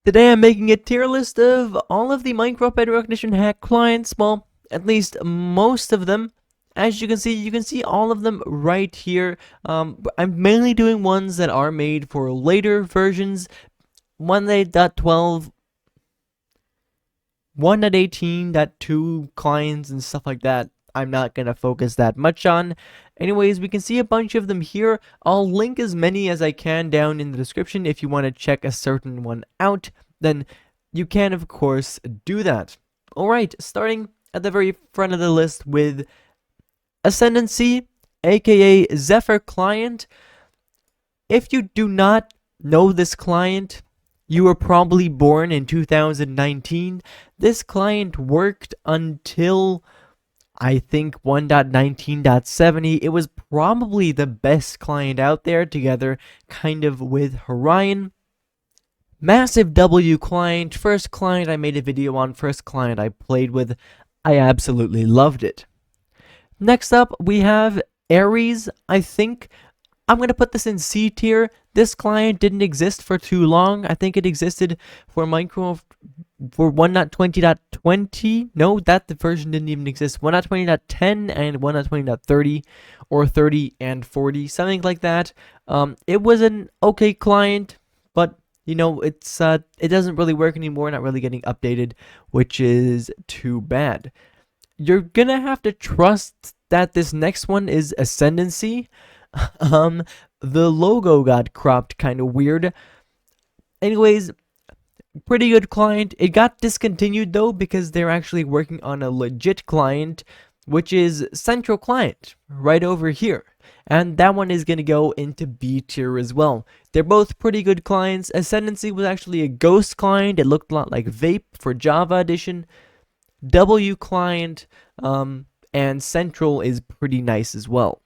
Today I'm making a tier list of all of the Minecraft Bedrock Edition hack clients, well, at least most of them. As you can see all of them right here. I'm mainly doing ones that are made for later versions, 1.8.12, 1.18.2 clients and stuff like that. I'm not going to focus that much on. Anyways, we can see a bunch of them here. I'll link as many as I can down in the description. If you want to check a certain one out, then you can, of course, do that. Alright, starting at the very front of the list with Ascendancy, aka Zephyr Client. If you do not know this client, you were probably born in 2019. This client worked until I think 1.19.70. It was probably the best client out there, together kind of with Orion. Massive W client, first client I made a video on, first client I played with. I absolutely loved it. Next up, we have Ares. I think I'm going to put this in C tier. This client didn't exist for too long. I think it existed for Minecraft for 1.20.20. No, that the version didn't even exist. 1.20.10 and 1.20.30, or 30 and 40, something like that. It was an okay client, but you know, it doesn't really work anymore, not really getting updated, which is too bad. You're gonna have to trust that this next one is Ascendancy. The logo got cropped kind of weird. Anyways, pretty good client. It got discontinued though because they're actually working on a legit client, which is Central Client right over here. And that one is going to go into B tier as well. They're both pretty good clients. Ascendancy was actually a ghost client. It looked a lot like Vape for Java Edition. W client, and Central is pretty nice as well.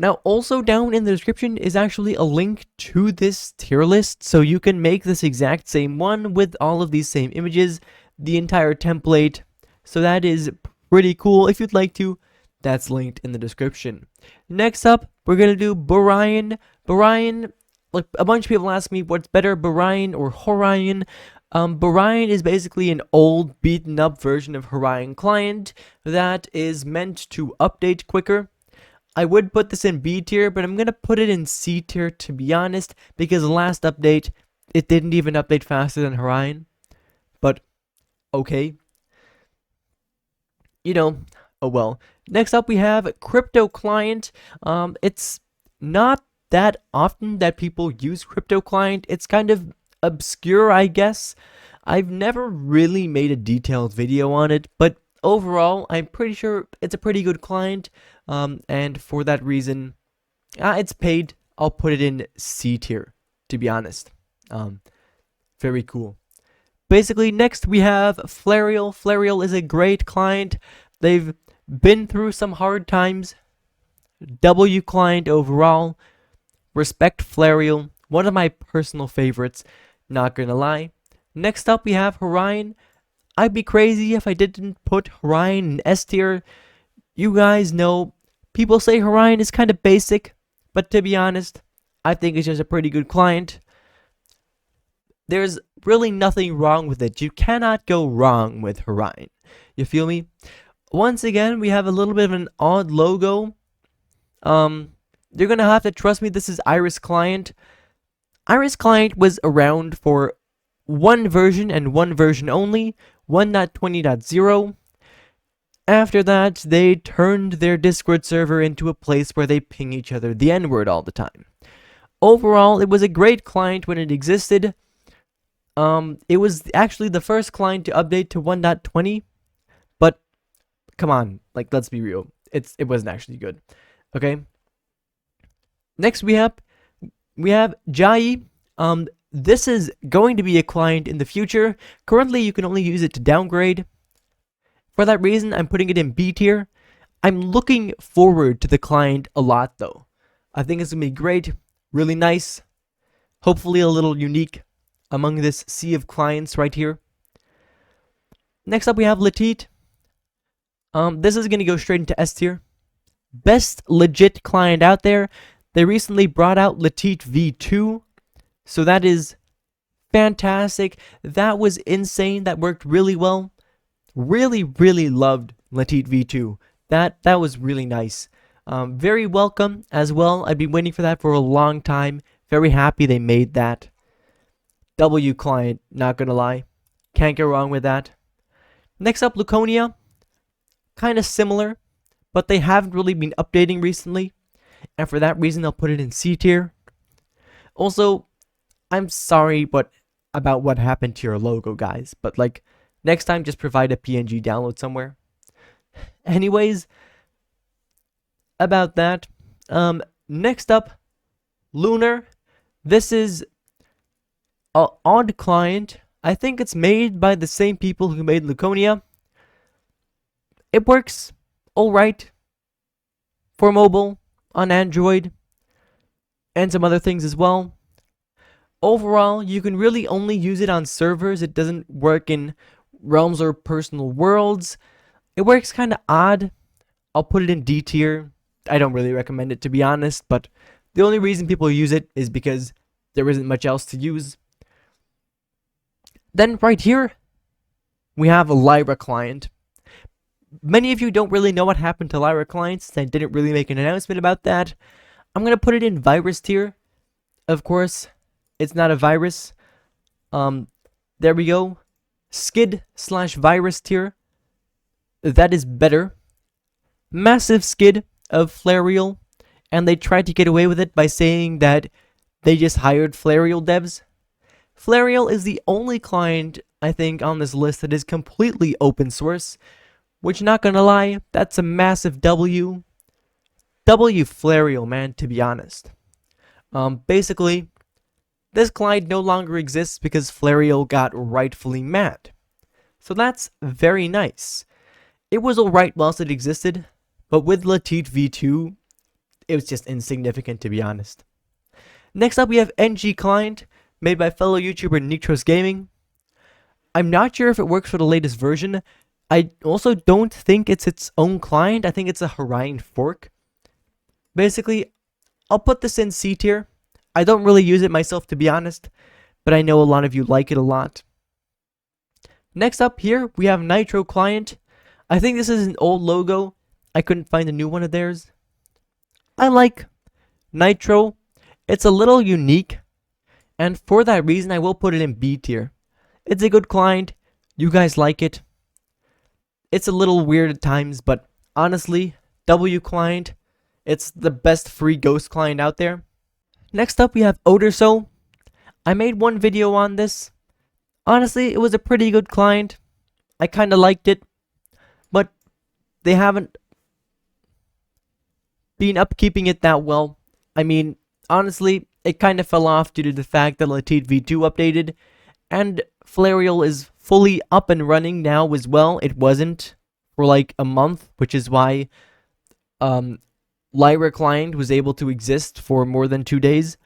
Now, also down in the description is actually a link to this tier list, so you can make this exact same one with all of these same images, the entire template. So that is pretty cool. If you'd like to, that's linked in the description. Next up, we're going to do Borion. Borion, like a bunch of people ask me what's better, Borion or Horion. Borion is basically an old, beaten up version of Horion Client that is meant to update quicker. I would put this in B tier, but I'm going to put it in C tier to be honest, because the last update, it didn't even update faster than Horion. But, okay. You know, oh well. Next up we have Crypto Client. It's not that often that people use Crypto Client. It's kind of obscure, I guess. I've never really made a detailed video on it, but overall, I'm pretty sure it's a pretty good client, and for that reason, it's paid. I'll put it in C tier, to be honest. Very cool. Basically, next we have Flarial. Flarial is a great client. They've been through some hard times. W client overall. Respect Flarial. One of my personal favorites, not gonna lie. Next up, we have Orion. I'd be crazy if I didn't put Orion in S tier. You guys know, people say Orion is kind of basic, but to be honest, I think it's just a pretty good client. There's really nothing wrong with it. You cannot go wrong with Orion. You feel me? Once again, we have a little bit of an odd logo. You're gonna have to trust me, this is Iris Client. Iris Client was around for one version and one version only, 1.20.0. After that, they turned their Discord server into a place where they ping each other the N-word all the time. Overall, it was a great client when it existed. It was actually the first client to update to 1.20, but come on, like, let's be real. It wasn't actually good. Okay. Next we have Jai. This is going to be a client in the future. Currently, you can only use it to downgrade. For that reason, I'm putting it in B tier. I'm looking forward to the client a lot, though. I think it's going to be great, really nice, hopefully a little unique among this sea of clients right here. Next up, we have Latit. This is going to go straight into S tier. Best legit client out there. They recently brought out Latit V2. So that is fantastic. That was insane. That worked really well. Really, really loved Latit V2. That was really nice. Very welcome as well. I've been waiting for that for a long time. Very happy they made that. W client, not gonna lie. Can't go wrong with that. Next up, Luconia. Kind of similar, but they haven't really been updating recently. And for that reason, I'll put it in C tier. Also, I'm sorry about what happened to your logo, guys. But like, next time, just provide a PNG download somewhere. Anyways, about that. Next up, Lunar. This is an odd client. I think it's made by the same people who made Luconia. It works alright for mobile, on Android, and some other things as well. Overall, you can really only use it on servers. It doesn't work in realms or personal worlds. It works kind of odd. I'll put it in D tier. I don't really recommend it, to be honest, but the only reason people use it is because there isn't much else to use. Then right here, we have a Lyra client. Many of you don't really know what happened to Lyra clients. I didn't really make an announcement about that. I'm going to put it in virus tier. Of course, it's not a virus. There we go. Skid/virus tier. That is better. Massive skid of Flarial. And they tried to get away with it by saying that they just hired Flarial devs. Flarial is the only client, I think, on this list that is completely open source. Which, not gonna lie, that's a massive W. W Flarial, man, to be honest. Basically, this client no longer exists because Flarial got rightfully mad. So that's very nice. It was alright whilst it existed, but with Latit V2, it was just insignificant, to be honest. Next up, we have NG Client, made by fellow YouTuber Nitros Gaming. I'm not sure if it works for the latest version. I also don't think it's its own client. I think it's a Horion fork. Basically, I'll put this in C tier. I don't really use it myself, to be honest, but I know a lot of you like it a lot. Next up here, we have Nitro Client. I think this is an old logo. I couldn't find a new one of theirs. I like Nitro. It's a little unique, and for that reason, I will put it in B tier. It's a good client. You guys like it. It's a little weird at times, but honestly, W client, it's the best free ghost client out there. Next up, we have Odorso. I made one video on this. Honestly, it was a pretty good client. I kind of liked it, but they haven't been upkeeping it that well. I mean, honestly, it kind of fell off due to the fact that Latit V2 updated, and Flarial is fully up and running now as well. It wasn't for like a month, which is why Lyra client was able to exist for more than 2 days.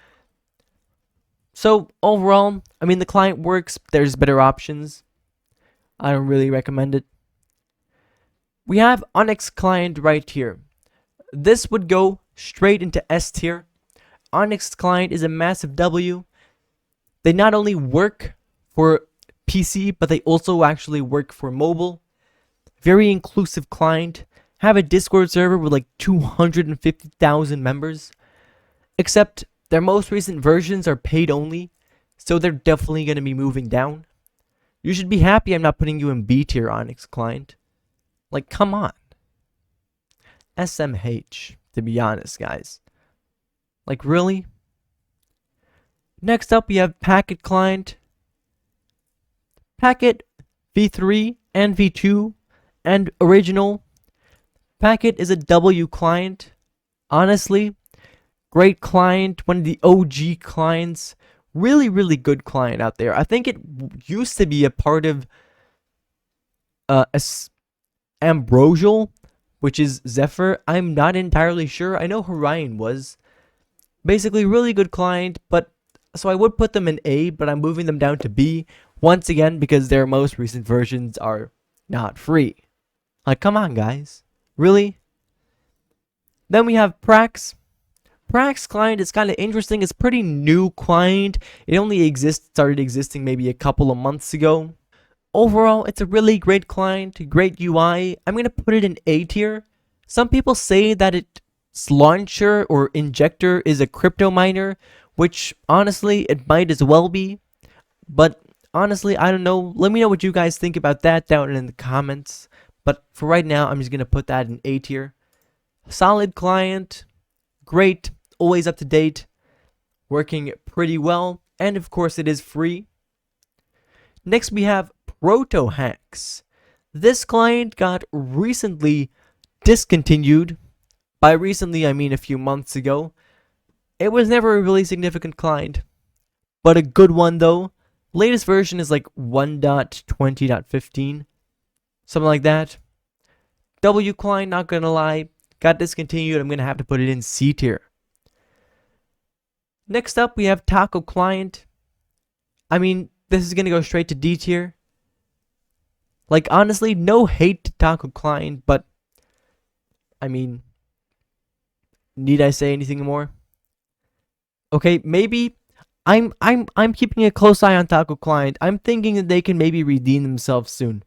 So overall, I mean, the client works. There's better options. I don't really recommend it. We have Onyx client right here. This would go straight into S tier. Onyx client is a massive W. They not only work for PC, but they also actually work for mobile. Very inclusive client. Have a Discord server with like 250,000 members. Except their most recent versions are paid only, so they're definitely going to be moving down. You should be happy I'm not putting you in B tier, Onyx client. Like, come on. SMH, to be honest, guys. Like, really? Next up, we have Packet client. Packet V3 and V2 and original. Packet is a W client. Honestly, great client. One of the OG clients. Really, really good client out there. I think it used to be a part of Ambrosial, which is Zephyr. I'm not entirely sure. I know Horion was. Basically, really good client, but so I would put them in A, but I'm moving them down to B once again because their most recent versions are not free. Like, come on, guys. Really? Then we have Prax. Prax client is kind of interesting. It's pretty new client. It only started existing maybe a couple of months ago. Overall, it's a really great client, great UI. I'm going to put it in A tier. Some people say that its launcher or injector is a crypto miner, which honestly, it might as well be. But honestly, I don't know. Let me know what you guys think about that down in the comments. But for right now, I'm just going to put that in A tier. Solid client, great, always up to date, working pretty well, and of course it is free. Next we have ProtoHacks. This client got recently discontinued. By recently, I mean a few months ago. It was never a really significant client, but a good one though. Latest version is like 1.20.15, something like that. W client, not gonna lie, got discontinued. I'm gonna have to put it in C tier. Next up, we have Taco client. I mean, this is gonna go straight to D tier. Like, honestly, no hate to Taco client, but I mean, need I say anything more? Okay, maybe I'm keeping a close eye on Taco client. I'm thinking that they can maybe redeem themselves soon.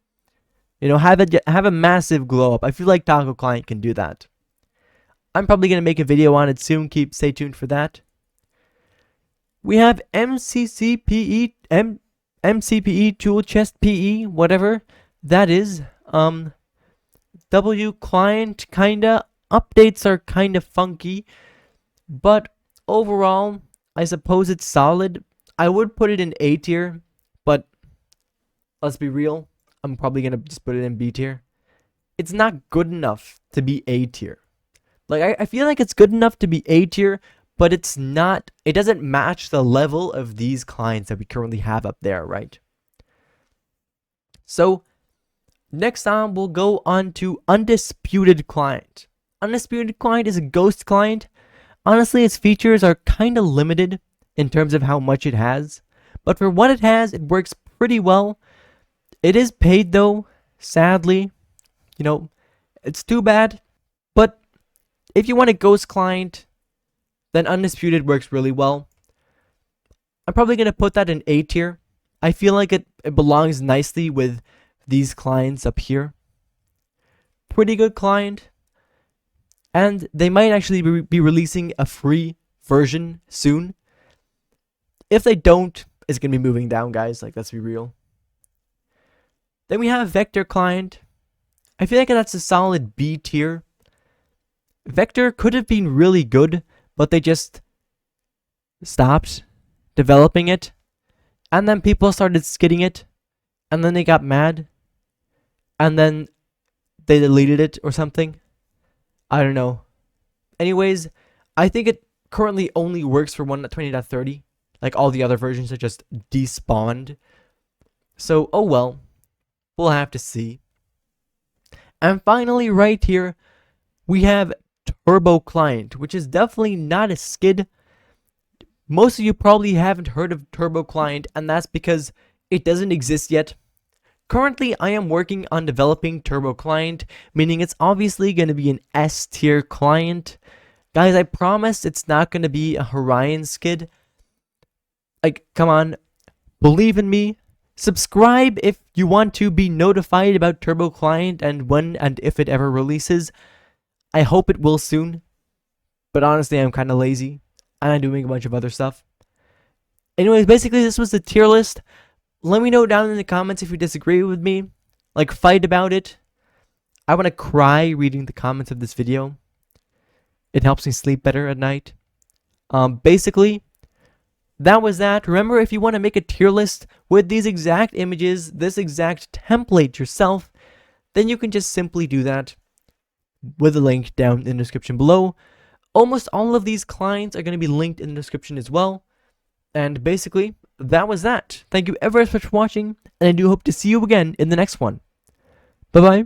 You know, have a massive glow up. I feel like Taco client can do that. I'm probably gonna make a video on it soon. Stay tuned for that. We have MCPE tool chest PE, whatever that is. W client kinda updates are kinda funky, but overall, I suppose it's solid. I would put it in A tier, but let's be real, I'm probably gonna just put it in B tier. It's not good enough to be A tier. Like, I feel like it's good enough to be A tier, but it doesn't match the level of these clients that we currently have up there, right? So, next on, we'll go on to Undisputed Client. Undisputed Client is a ghost client. Honestly, its features are kind of limited in terms of how much it has, but for what it has, it works pretty well. It is paid though, sadly. You know, it's too bad, but if you want a ghost client, then Undisputed works really well. I'm probably going to put that in A tier. I feel like it belongs nicely with these clients up here. Pretty good client. And they might actually be releasing a free version soon. If they don't, it's going to be moving down, guys. Like, let's be real. Then we have Vector client. I feel like that's a solid B tier. Vector could have been really good, but they just stopped developing it. And then people started skidding it. And then they got mad. And then they deleted it or something. I don't know. Anyways, I think it currently only works for 1.20.30. Like, all the other versions are just despawned. So, oh well. We'll have to see. And finally, right here, we have Turbo Client, which is definitely not a skid. Most of you probably haven't heard of Turbo Client, and that's because it doesn't exist yet. Currently, I am working on developing Turbo Client, meaning it's obviously going to be an S tier client. Guys, I promise it's not going to be a Horion skid. Like, come on, believe in me. Subscribe if you want to be notified about Turbo Client and when and if it ever releases. I hope it will soon, but honestly, I'm kind of lazy, and I'm doing a bunch of other stuff. Anyways, basically, this was the tier list. Let me know down in the comments if you disagree with me. Like, fight about it. I want to cry reading the comments of this video. It helps me sleep better at night. Basically, that was that. Remember, if you want to make a tier list with these exact images, this exact template yourself, then you can just simply do that with a link down in the description below. Almost all of these clients are going to be linked in the description as well. And basically, that was that. Thank you ever so much for watching, and I do hope to see you again in the next one. Bye-bye.